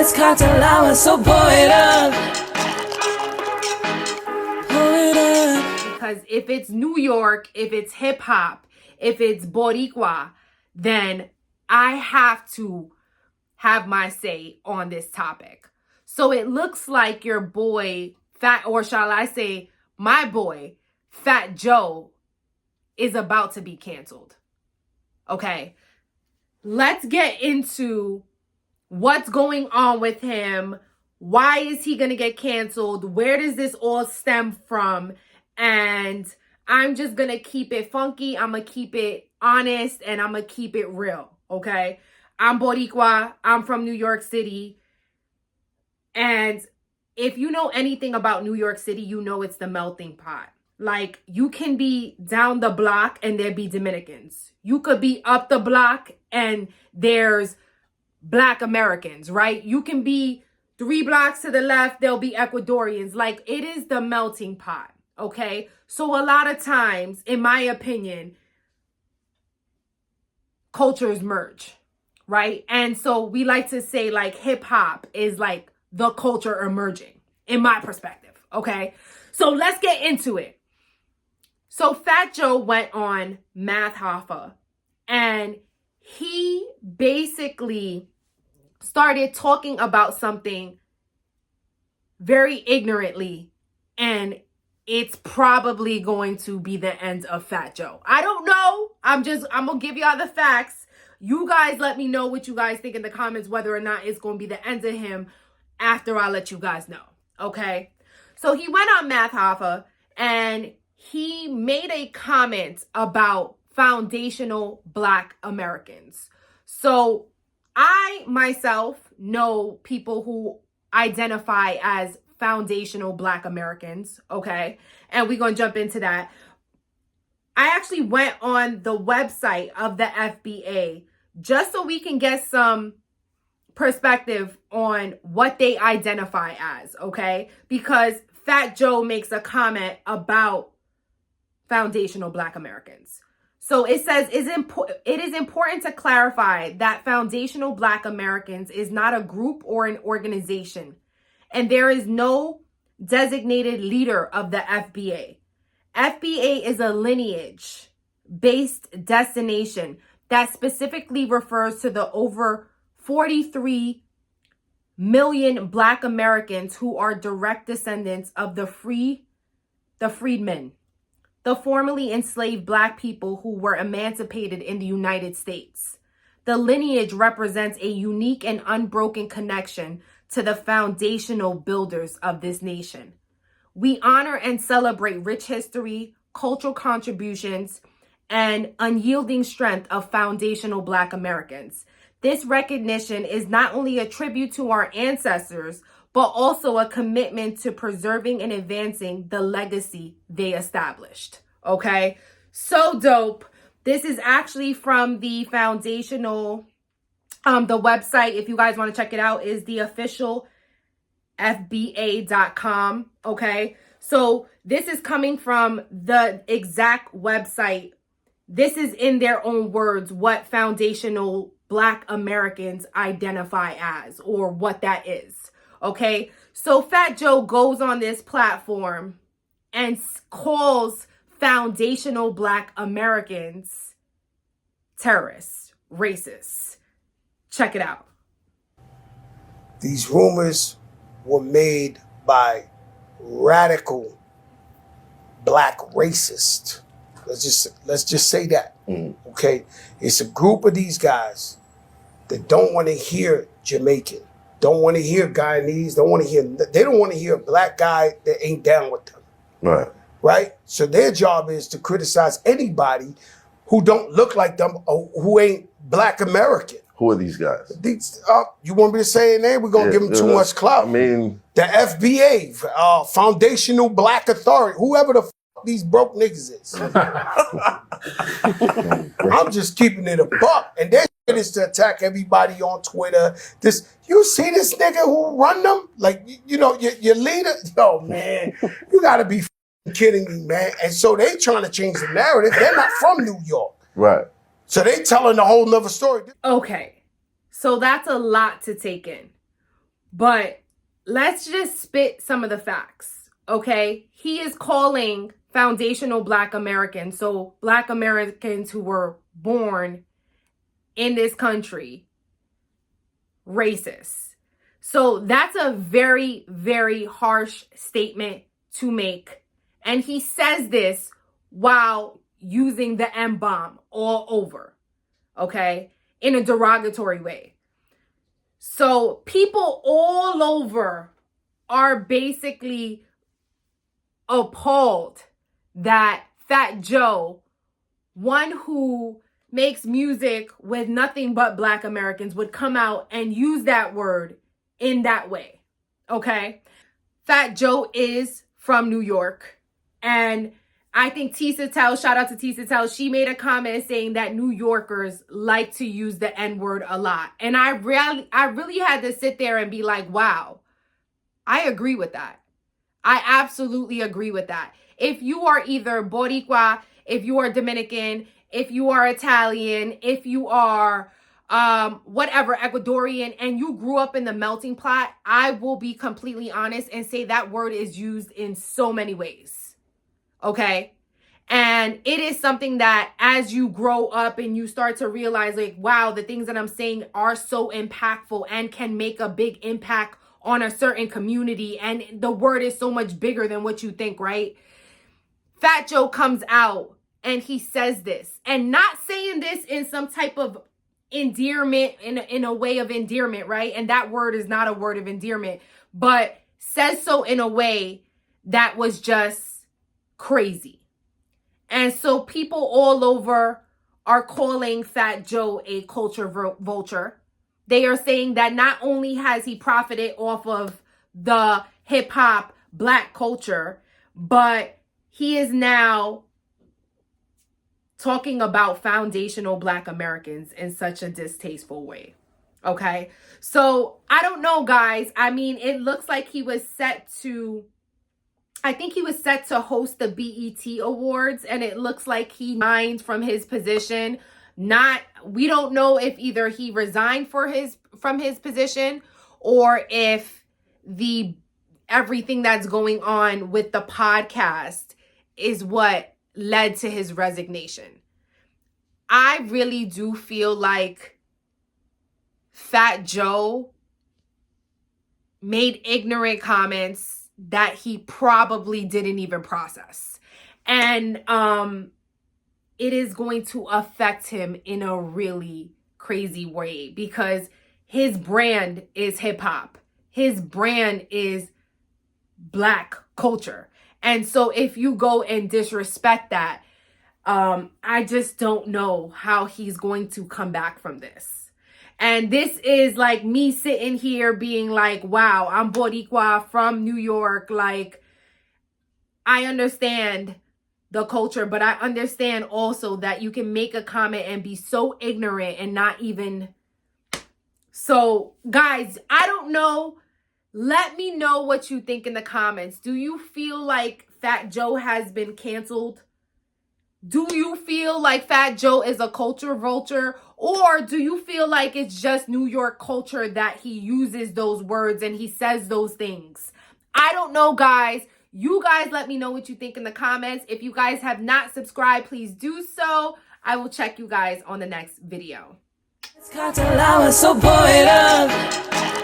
It's cocktail hour, so pour it up. Pour it up. Because if it's New York, if it's hip hop, if it's Boricua, then I have to have my say on this topic. So it looks like your boy, or shall I say, my boy, Fat Joe, is about to be canceled. Okay, let's get into what's going on with him. Why is he going to get canceled? Where does this all stem from? And I'm just going to keep it funky. I'm going to keep it honest, and I'm going to keep it real. Okay, I'm Boricua. I'm from New York City. And if you know anything about New York City, you know it's the melting pot. Like, you can be down the block and there be Dominicans. You could be up the block and there's Black Americans, right? You can be 3 blocks to the left, there'll be Ecuadorians. Like, it is the melting pot, okay? So a lot of times, in my opinion, cultures merge, right? And so we like to say, like, hip hop is like the culture emerging, in my perspective, okay? So let's get into it. So Fat Joe went on Mamascocktailhour, and he basically started talking about something very ignorantly, and it's probably going to be the end of Fat Joe. I don't know. I'm going to give y'all the facts. You guys let me know what you guys think in the comments, whether or not it's going to be the end of him after I let you guys know, okay? So he went on Mamascocktailhour, and he made a comment about foundational Black Americans. So I myself know people who identify as foundational Black Americans, okay? And we're going to jump into that. I actually went on the website of the FBA just so we can get some perspective on what they identify as, okay? Because Fat Joe makes a comment about foundational Black Americans. So it says, it is important to clarify that foundational Black Americans is not a group or an organization, and there is no designated leader of the FBA. FBA is a lineage-based destination that specifically refers to the over 43 million Black Americans who are direct descendants of the freedmen, the formerly enslaved Black people who were emancipated in the United States. The lineage represents a unique and unbroken connection to the foundational builders of this nation. We honor and celebrate rich history, cultural contributions, and unyielding strength of foundational Black Americans. This recognition is not only a tribute to our ancestors, but also a commitment to preserving and advancing the legacy they established. Okay, so dope. This is actually from the foundational, the website, if you guys want to check it out, is the official FBA.com. Okay, so this is coming from the exact website. This is in their own words what foundational Black Americans identify as, or what that is. Okay, so Fat Joe goes on this platform and calls foundational Black Americans terrorists, racists. Check it out. These rumors were made by radical Black racists. Let's just say that. Okay, it's a group of these guys that don't want to hear Jamaican. Don't want to hear Guyanese, they don't want to hear a Black guy that ain't down with them. Right. Right? So their job is to criticize anybody who don't look like them or who ain't Black American. Who are these guys? You want me to say a name? We're going to give them too much clout. I mean, the FBA, Foundational Black Authority, whoever the these broke niggas is. I'm just keeping it a buck. And their shit is to attack everybody on Twitter. You see this nigga who run them? Like, you know, your leader? Yo, man, you gotta be kidding me, man. And so they trying to change the narrative. They're not from New York. Right. So they telling a whole nother story. Okay, so that's a lot to take in. But let's just spit some of the facts, okay? He is calling foundational Black Americans, so Black Americans who were born in this country, racist. So that's a very, very harsh statement to make. And he says this while using the M-bomb all over, okay, in a derogatory way. So people all over are basically appalled that Fat Joe, one who makes music with nothing but Black Americans, would come out and use that word in that way, okay? Fat Joe is from New York, and I think Tisa Tell, shout out to Tisa Tell, she made a comment saying that New Yorkers like to use the N-word a lot. And I really had to sit there and be like, wow, I agree with that. I absolutely agree with that. If you are either Boricua, if you are Dominican, if you are Italian, if you are whatever, Ecuadorian, and you grew up in the melting pot, I will be completely honest and say that word is used in so many ways. Okay? And it is something that as you grow up and you start to realize, like, wow, the things that I'm saying are so impactful and can make a big impact on a certain community. And the word is so much bigger than what you think, right? Fat Joe comes out and he says this, and not saying this in some type of endearment, in a way of endearment, right? And that word is not a word of endearment, but says so in a way that was just crazy. And so people all over are calling Fat Joe a culture vulture. They are saying that not only has he profited off of the hip hop Black culture, but he is now talking about foundational Black Americans in such a distasteful way. Okay. So I don't know, guys. I mean, it looks like he was set to, I think he was set to host the BET Awards, and it looks like he resigned from his position. We don't know if either he resigned from his position, or if everything that's going on with the podcast is what led to his resignation. I really do feel like Fat Joe made ignorant comments that he probably didn't even process. And it is going to affect him in a really crazy way, because his brand is hip hop. His brand is Black culture. And so if you go and disrespect that, I just don't know how he's going to come back from this. And this is like me sitting here being like, wow, I'm Boricua from New York. Like, I understand the culture, but I understand also that you can make a comment and be so ignorant and not even. So guys, I don't know. Let me know what you think in the comments. Do you feel like Fat Joe has been canceled? Do you feel like Fat Joe is a culture vulture? Or do you feel like it's just New York culture that he uses those words and he says those things? I don't know, guys. You guys let me know what you think in the comments. If you guys have not subscribed, please do so. I will check you guys on the next video. Cocktailhour, so pour it up.